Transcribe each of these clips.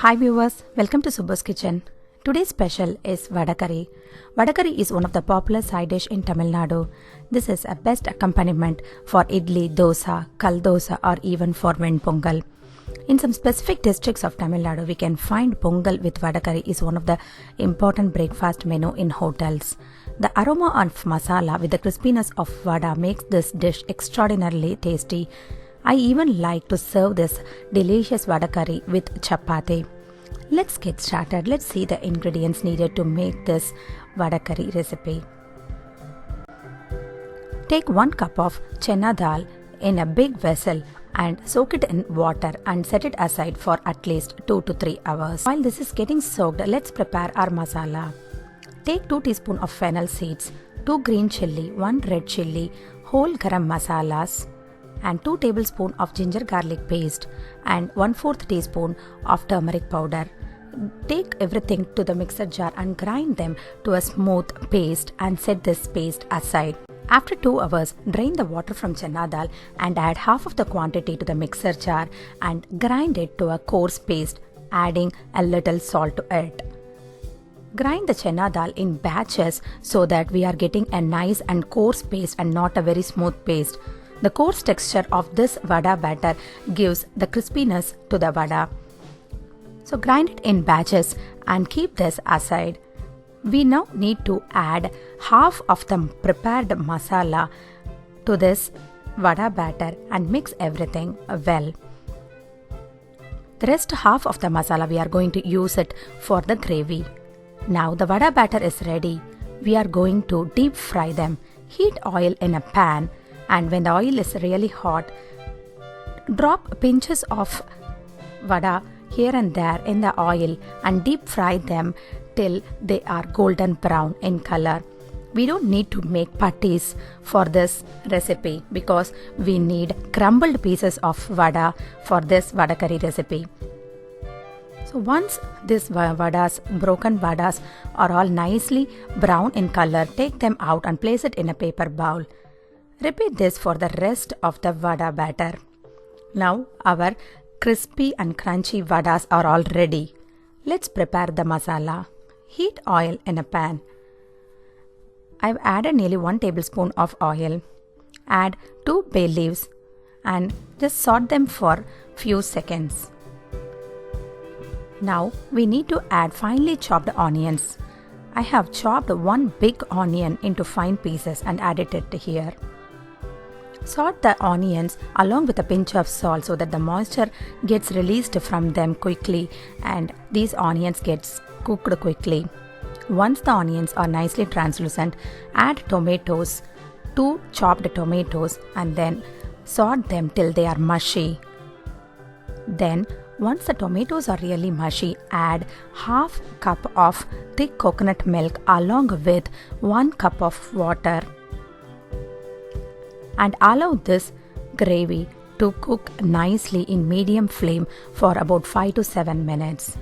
Hi viewers, welcome to Subha's Kitchen. Today's special is Vada Curry. Vada Curry is one of the popular side dish in Tamil Nadu. This is a best accompaniment for idli, dosa, kal dosa or even for pongal. In some specific districts of Tamil Nadu, we can find pongal with Vada Curry is one of the important breakfast menu in hotels. The aroma of masala with the crispiness of vada makes this dish extraordinarily tasty. I even like to serve this delicious Vada Curry with chapati. Let's get started. Let's see the ingredients needed to make this Vada Curry recipe. Take 1 cup of chana dal in a big vessel and soak it in water and set it aside for at least 2 to 3 hours. While this is getting soaked, let's prepare our masala. Take 2 teaspoons of fennel seeds, 2 green chilli, 1 red chilli, whole garam masalas, and 2 tablespoons of ginger garlic paste and 1/4 teaspoon of turmeric powder. Take everything to the mixer jar and grind them to a smooth paste and set this paste aside. After 2 hours, drain the water from chana dal and add half of the quantity to the mixer jar and grind it to a coarse paste, adding a little salt to it. Grind the chana dal in batches so that we are getting a nice and coarse paste and not a very smooth paste. The coarse texture of this vada batter gives the crispiness to the vada. So grind it in batches and keep this aside. We now need to add half of the prepared masala to this vada batter and mix everything well. The rest half of the masala we are going to use it for the gravy. Now the vada batter is ready. We are going to deep fry them. Heat oil in a pan, and when the oil is really hot, drop pinches of vada here and there in the oil and deep fry them till they are golden brown in color. We don't need to make patties for this recipe because we need crumbled pieces of vada for this vada curry recipe. So once these broken vadas are all nicely brown in color, take them out and place it in a paper bowl. Repeat this for the rest of the vada batter. Now our crispy and crunchy vadas are all ready. Let's prepare the masala. Heat oil in a pan. I've added nearly 1 tablespoon of oil. Add 2 bay leaves and just saute them for few seconds. Now we need to add finely chopped onions. I have chopped 1 big onion into fine pieces and added it here. Saute the onions along with a pinch of salt so that the moisture gets released from them quickly and these onions gets cooked quickly. Once the onions are nicely translucent, add tomatoes, 2 chopped tomatoes, and then saute them till they are mushy. Then once the tomatoes are really mushy, add half cup of thick coconut milk along with 1 cup of water and allow this gravy to cook nicely in medium flame for about 5 to 7 minutes.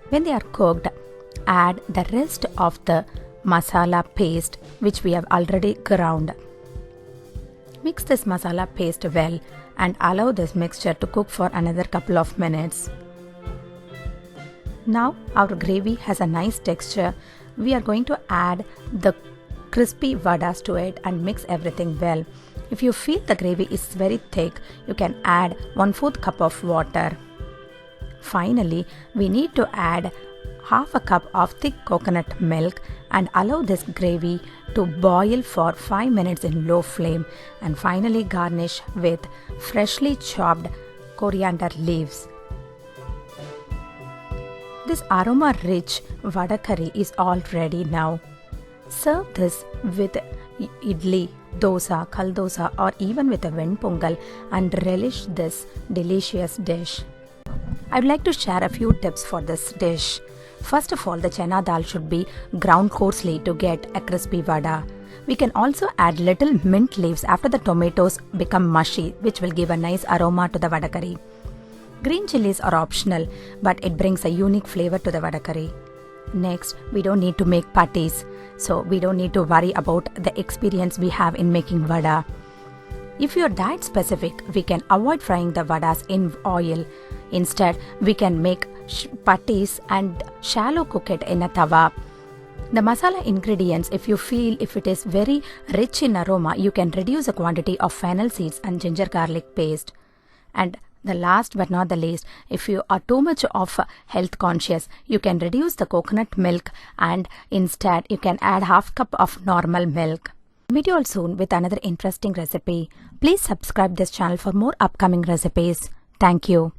When they are cooked, add the rest of the masala paste which we have already ground. Mix this masala paste well and allow this mixture to cook for another couple of minutes. Now our gravy has a nice texture. We are going to add the crispy vadas to it and mix everything well. If you feel the gravy is very thick, you can add 1/4 cup of water. Finally, we need to add half a cup of thick coconut milk and allow this gravy to boil for 5 minutes in low flame and finally garnish with freshly chopped coriander leaves. This aroma-rich vada curry is all ready now. Serve this with idli, dosa, kal dosa or even with a pongal and relish this delicious dish. I would like to share a few tips for this dish. First of all, the chana dal should be ground coarsely to get a crispy vada. We can also add little mint leaves after the tomatoes become mushy, which will give a nice aroma to the vada curry. Green chilies are optional, but it brings a unique flavor to the vada curry. Next, we don't need to make patties, so we don't need to worry about the experience we have in making vada. If you are diet specific, we can avoid frying the vadas in oil. Instead, we can make patties and shallow cook it in a tawa. The masala ingredients, if you feel if it is very rich in aroma, you can reduce the quantity of fennel seeds and ginger garlic paste. And the last but not the least, if you are too much of health conscious, you can reduce the coconut milk and instead you can add half cup of normal milk. Meet you all soon with another interesting recipe. Please subscribe this channel for more upcoming recipes. Thank you.